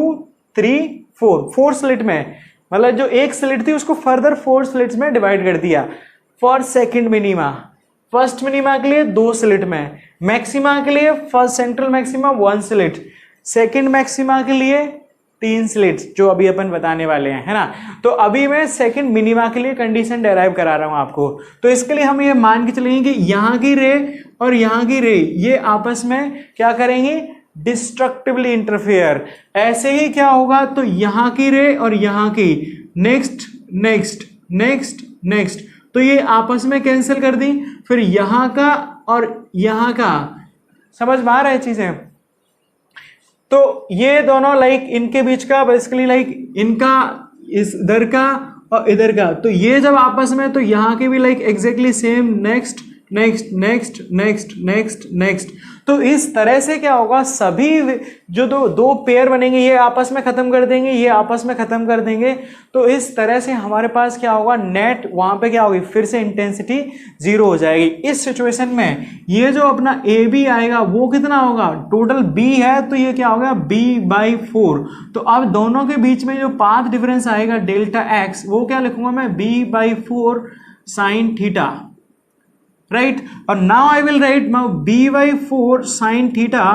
3 4 स्लिट में, मतलब जो एक स्लिट थी उसको फर्दर 4 स्लिट्स में डिवाइड कर दिया for second minima. First minima के लिए 2 स्लिट में, मैक्सिमा के लिए first central maxima 1 slit, second maxima के लिए 3 स्लिट्स, जो अभी अपन बताने वाले हैं, है ना। तो अभी मैं सेकंड मिनिमा के लिए कंडीशन डेराइव करा रहा हूं आपको। तो इसके लिए हम ये मान के चलेंगे कि यहाँ की रे और यहाँ की रे ये आपस में क्या करेंगे, डिस्ट्रक्टिवली इंटरफेयर। ऐसे ही क्या होगा, तो यहाँ की रे और यहाँ की नेक्स्ट नेक्स्ट नेक्स्ट नेक्स्ट, तो ये आपस में कैंसिल कर दी, फिर यहां का और यहां का, समझ में आ रहा है चीजें। तो ये दोनों लाइक इनके बीच का बेसिकली लाइक इनका इधर का और इधर का, तो ये जब आपस में, तो यहां के भी like exactly same, next next next next next next. तो इस तरह से क्या होगा, सभी जो दो पेयर बनेंगे ये आपस में खत्म कर देंगे, ये आपस में खत्म कर देंगे। तो इस तरह से हमारे पास क्या होगा, नेट वहां पे क्या होगी, फिर से इंटेंसिटी 0 हो जाएगी। इस सिचुएशन में ये जो अपना ए बी आएगा वो कितना होगा, टोटल बी है तो ये क्या होगा, b/4। तो अब दोनों के बीच में जो पाथ डिफरेंस आएगा डेल्टा एक्स, वो क्या लिखूंगा मैं, b/4 sin theta. right? Or now I will write now b/4 sin theta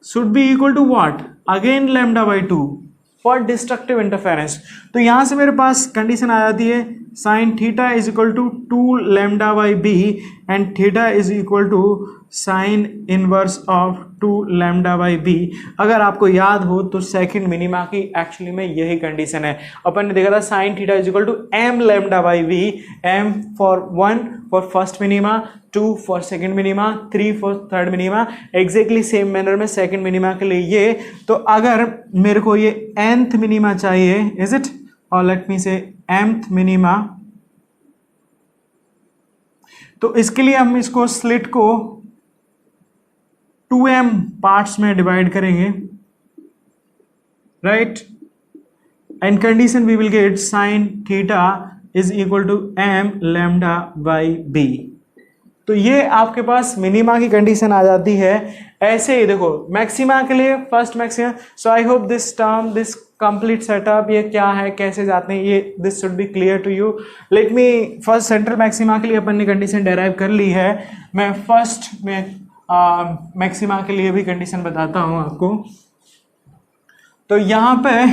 should be equal to what? Again λ/2 for destructive interference. तो यहाँ से मेरे पास कंडीशन आ जाती है sin theta is equal to 2 λ/b and theta is equal to sin inverse of 2 λ/b. अगर आपको याद हो तो सेकंड मिनिमा की एक्चुअली में यही कंडीशन है. अपन ने देखा था sin theta is equal to m λ/b, m for 1 for first minima, 2 for second minima, 3 for third minima. Exactly same manner में सेकंड मिनिमा के लिए ये. तो अगर मेरे को ये nth मिनिमा चाहिए, इज इट, और लेट मी से mth मिनिमा, तो इसके लिए हम इसको स्लिट को 2m पार्ट्स में डिवाइड करेंगे, right? And condition we will get sin theta is equal to m λ/b. तो ये आपके पास मिनिमा की कंडीशन आ जाती है. ऐसे ही देखो मैक्सिमा के लिए first maxima. So I hope this term, this complete setup, ये क्या है, कैसे जाते हैं, ये this should be clear to you. Let me first central maxima के लिए अपन ने कंडीशन डेराइव कर ली है. मैं फर्स्ट में मैक्सिमा के लिए भी कंडीशन बताता हूं आपको. तो यहां पे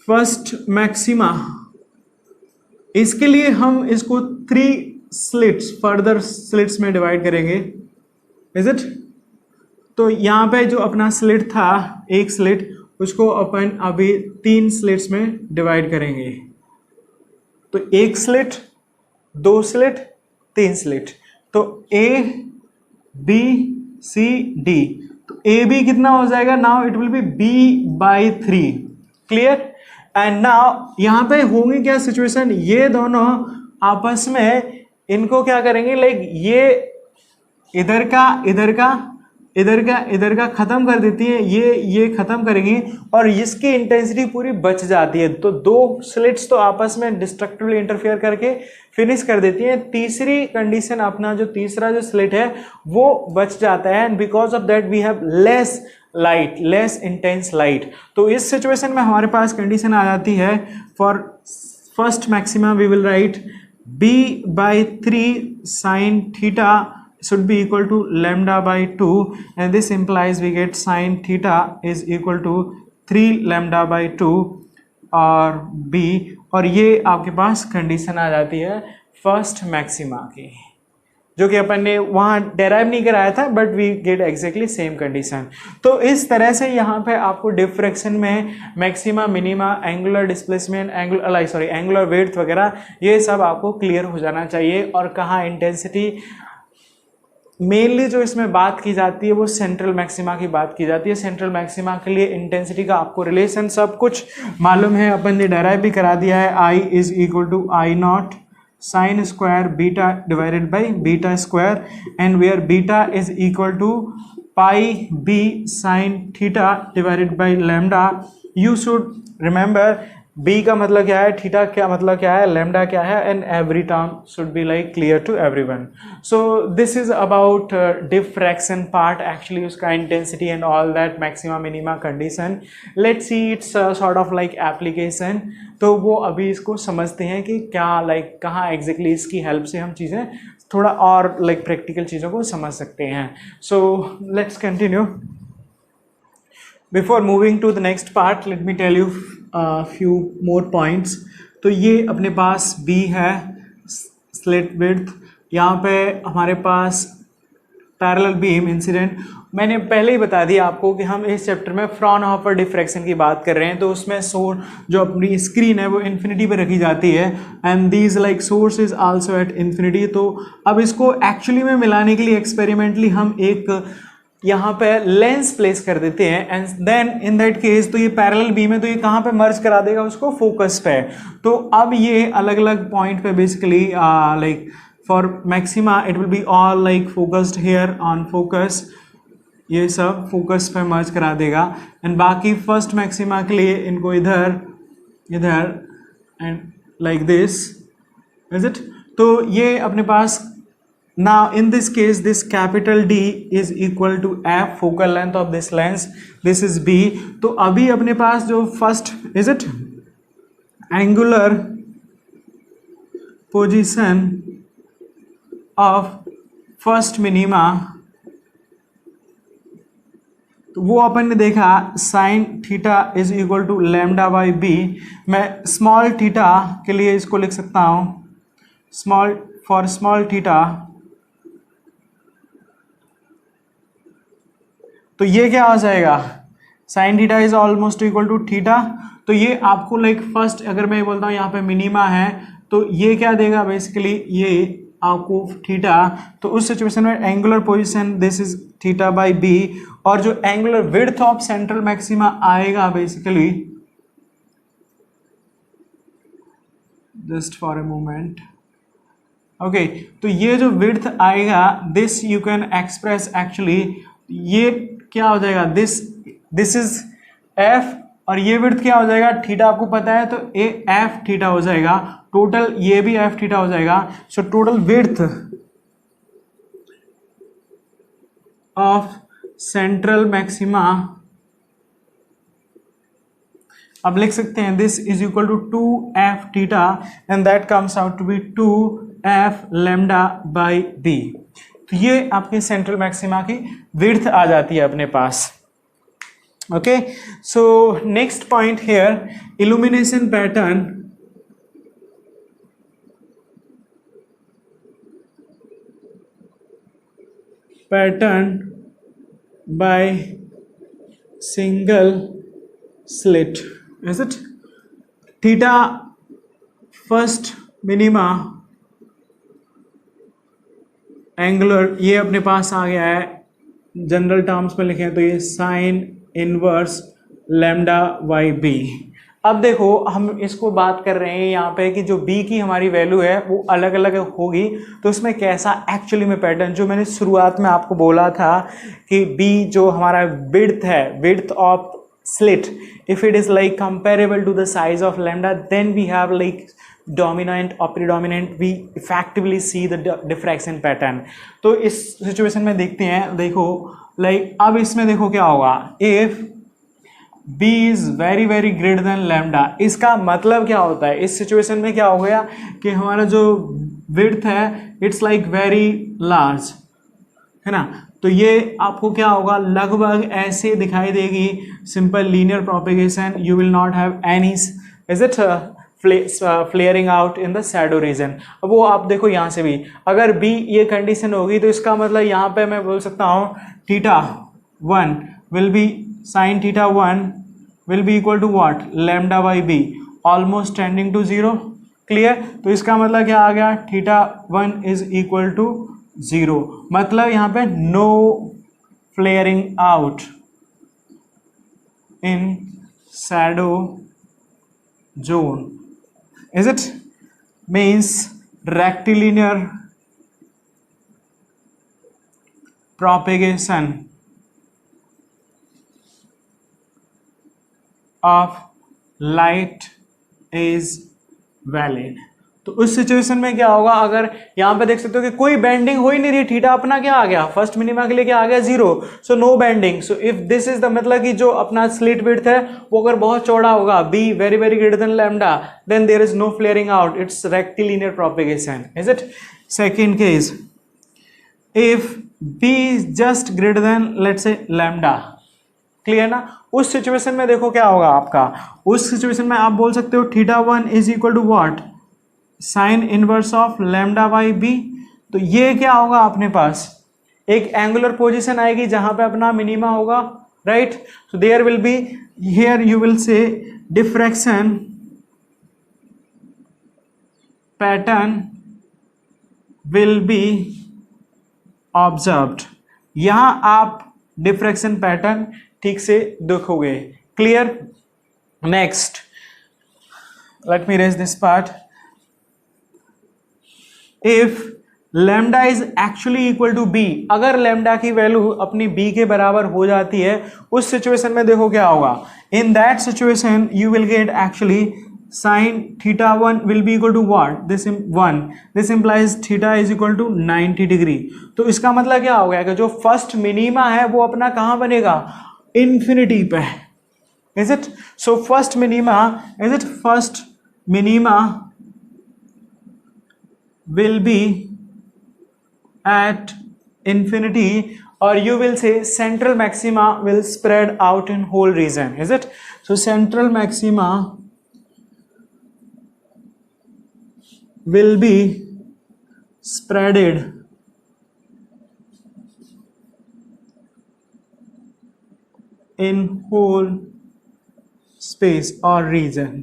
फर्स्ट मैक्सिमा, इसके लिए हम इसको 3 स्लिट्स, फर्दर स्लिट्स में डिवाइड करेंगे, इज इट? तो यहाँ पे जो अपना स्लिट था, एक स्लिट, उसको अपन अभी 3 स्लिट्स में डिवाइड करेंगे. तो एक स्लिट, 2 स्लिट, 3 स्लिट. तो ए बी सी डी. तो ए बी कितना हो जाएगा? Now it will B b/3. Clear? And now यहाँ पे होंगी क्या सिचुएशन, ये दोनों आपस में इनको क्या करेंगे, लाइक ये इधर का खत्म कर देती है, ये खत्म करेंगी और इसकी इंटेंसिटी पूरी बच जाती है. तो 2 स्लिट्स तो आपस में डिस्ट्रक्टिवली इंटरफेयर करके फिनिश कर देती है. तीसरी कंडीशन, अपना जो तीसरा जो स्लिट है वो बच जाता है, and because of that we have less light, less intense light. तो इस सिचुएशन में हमारे पास कंडीशन आ जाती है, for first maxima we will write b/3 sin theta should be equal to λ/2, and this implies we get sin theta is equal to 3 λ/2 और b, और ये आपके पास कंडीशन आ जाती है फर्स्ट मैक्सिमा की, जो कि अपन ने वहाँ डेराइव नहीं कराया था, but we get exactly same condition. तो इस तरह से यहाँ पे आपको डिफ्रैक्शन में maxima, minima, angular displacement, angular width वगैरह ये सब आपको क्लियर हो जाना चाहिए. और कहाँ इंटेंसिटी, मेनली जो इसमें बात की जाती है वो सेंट्रल मैक्सिमा की बात की जाती है. सेंट्रल मैक्सिमा के लिए इंटेंसिटी का आपको रिलेशन सब कुछ मालूम है, अपन ने डेराइव भी करा दिया है. I is equal to I0 sin square beta divided by beta square, and where beta is equal to pi b sin theta divided by lambda. You should remember b का मतलब क्या है, थीटा क्या मतलब क्या है, लैम्डा क्या है, and every term should be like clear to everyone. So this is about diffraction part, actually उसका intensity and all that, maxima minima condition. Let's see it's sort of like application. तो वो अभी इसको समझते हैं कि क्या लाइक कहाँ एग्जैक्टली इसकी हेल्प से हम चीज़ें थोड़ा और लाइक प्रैक्टिकल चीज़ों को समझ सकते हैं. So let's continue. Before moving to the next part, let me tell you few more points. तो ये अपने पास B है, स्लिट विड्थ. यहाँ पे हमारे पास पैरेलल बीम इंसिडेंट. मैंने पहले ही बता दिया आपको कि हम इस चैप्टर में फ्रॉनहोफर डिफ्रैक्शन की बात कर रहे हैं. तो उसमें जो अपनी स्क्रीन है वो इन्फिनिटी पे रखी जाती है, and these like source is also at infinity. तो अब इसको एक्चुअली में मिलाने के लिए एक्सपेरिमेंटली हम एक यहाँ पे लेंस प्लेस कर देते हैं, and then in that case तो ये पैरेलल बीम है, तो ये कहाँ पे मर्ज करा देगा उसको, फोकस पे. तो अब ये अलग अलग पॉइंट पे basically like for maxima it will be all like focused here on focus, ये सब फोकस पे मर्ज करा देगा. एंड बाकी फर्स्ट मैक्सिमा के लिए इनको इधर and like this, is it. तो ये अपने पास. Now in this case this capital D is equal to f, focal length of this lens, this is B. तो अभी अपने पास जो first is it angular position of first minima, तो वो अपन ने देखा sine theta is equal to lambda by b. मैं स्मॉल थीटा के लिए इसको लिख सकता हूँ, फॉर स्मॉल थीटा, तो ये क्या हो जाएगा, sine theta is almost equal to theta. तो ये आपको लाइक फर्स्ट अगर मैं बोलता हूँ यहाँ पे मिनिमा है तो ये क्या देगा बेसिकली, ये आपको थीटा, तो उस सिचुएशन में angular position this is theta by b, और जो angular width of central maxima आएगा basically, just for a moment, okay, तो ये जो विड्थ आएगा this you can express actually, ये क्या हो जाएगा, दिस इज एफ, और ये विड्थ क्या हो जाएगा, थीटा आपको पता है, तो ए एफ थीटा हो जाएगा, टोटल ये भी एफ थीटा हो जाएगा। So total width of central maxima, अब लिख सकते हैं this is equal to 2f theta and that comes out to be 2f lambda by b. तो ये आपकी सेंट्रल मैक्सिमा की विड्थ आ जाती है अपने पास। Okay, so next point here, illumination pattern by single slit, is it? Theta first minima angular, ये अपने पास आ गया है, जनरल टर्म्स में लिखें तो ये sine inverse lambda by b. अब देखो हम इसको बात कर रहे हैं यहाँ पे कि जो b की हमारी वैल्यू है वो अलग अलग होगी, तो इसमें कैसा एक्चुअली में पैटर्न, जो मैंने शुरुआत में आपको बोला था कि b जो हमारा विड्थ है, width of slit, if it is like comparable to the size of lambda, then we have like dominant और predominant, we effectively see the diffraction pattern. तो इस सिचुएशन में देखते हैं, देखो लाइक अब इसमें देखो क्या होगा, if b is very very greater than lambda, इसका मतलब क्या होता है, इस सिचुएशन में क्या हो गया कि हमारा जो विड्थ है इट्स लाइक वेरी लार्ज, है ना, तो ये आपको क्या होगा, लगभग ऐसे दिखाई देगी, simple linear propagation, you will not have any, is it flaring out in the shadow reason. अब वो आप देखो यहाँ से भी अगर b ये कंडीशन होगी तो इसका मतलब यहाँ पे मैं बोल सकता हूँ theta 1 will B sign theta 1 will be equal to what, lambda by b, almost tending to 0, clear. तो इसका मतलब क्या आ गया, थीटा 1 इज इक्वल टू 0, मतलब यहाँ पे no flaring out in shadow zone, is it, means rectilinear propagation of light is valid। तो उस सिचुएशन में क्या होगा, अगर यहाँ पे देख सकते हो कि कोई बेंडिंग हो ही नहीं रही, थीटा अपना क्या आ गया, फर्स्ट मिनिमा के लिए क्या आ गया 0, so no bending. So if this is the मतलब कि जो अपना स्लिट विड्थ है वो अगर बहुत चौड़ा होगा, b very very greater than lambda, then there is no flaring out, it's rectilinear propagation, is it. Second case, if b is just greater than let's say lambda, clear ना, उस situation में देखो क्या होगा आपका, उस सिचुएशन में आप बोल सकते हो theta 1 is equal to what, sine inverse of lambda by b. तो ये क्या होगा अपने पास, एक एंगुलर पोजीशन आएगी जहां पे अपना मिनिमा होगा, right. So there will be here you will say diffraction pattern will be observed. यहां आप डिफ्रैक्शन पैटर्न ठीक से देखोगे, clear. Next let me raise this part, if lambda is actually equal to b, अगर lambda की value अपनी b के बराबर हो जाती है, उस सिचुएशन में देखो क्या होगा, in that situation you will get actually sine theta 1 will be equal to what, this 1, this implies theta is equal to 90 degree. तो इसका मतलब क्या हो गया कि जो फर्स्ट मिनिमा है वो अपना कहाँ बनेगा, इंफिनिटी पे, is it. So first minima, is it, first minima will be at infinity, or you will say central maxima will spread out in whole region, is it? So central maxima will be spreaded in whole space or region.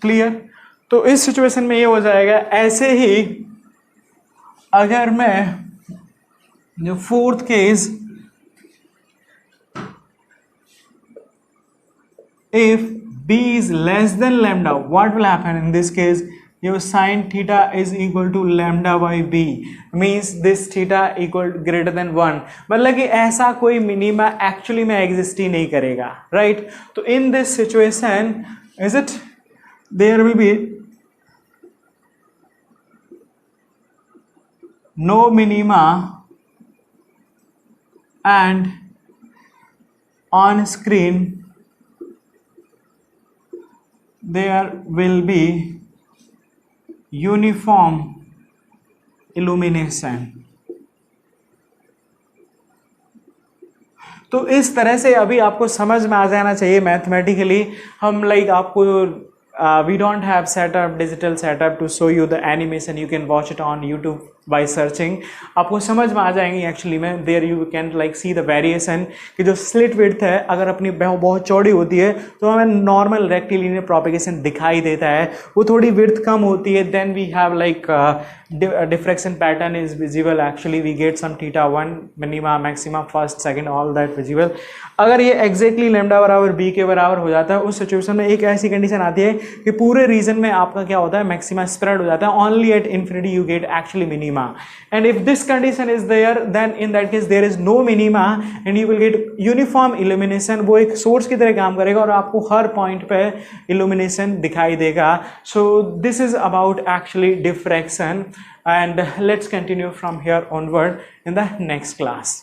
Clear? तो इस situation में ये हो जाएगा। ऐसे ही अगर मैं जो fourth case, if b is less than lambda, what will happen in this case? Your sin theta is equal to lambda by b, means this theta equal greater than 1, मतलब कि ऐसा कोई मिनिमा एक्चुअली में exist ही नहीं करेगा, right? तो in this situation is it there will be no minima and on screen there will be uniform illumination. तो इस तरह से अभी आपको समझ में आ जाना चाहिए मैथमेटिकली। हम लाइक आपको we don't have setup, digital setup to show you the animation. You can watch it on YouTube by searching. आपको समझ में आ जाएंगी एक्चुअली में। There you can like see the variation कि जो स्लिट विड्थ है अगर अपनी बहुत चौड़ी होती है तो हमें नॉर्मल रेक्टिलिनियर प्रोपेगेशन दिखाई देता है, वो थोड़ी विड्थ कम होती है then we have like diffraction pattern is visible. Actually we get some theta 1 minima maxima first second all that visible. अगर ये एग्जैक्टली लैम्डा बराबर b के बराबर हो जाता है उस सिचुएशन में एक ऐसी कंडीशन आती है कि पूरे रीजन में आपका क्या होता है, मैक्सिमा स्प्रेड हो जाता है। Only at infinity you get actually minima, and if this condition is there then in that case there is no minima and you will get uniform illumination. वो एक सोर्स की तरह काम करेगा और आपको हर पॉइंट पे इल्यूमिनेशन दिखाई देगा। सो this is about actually diffraction, and let's continue from here onward in the next class.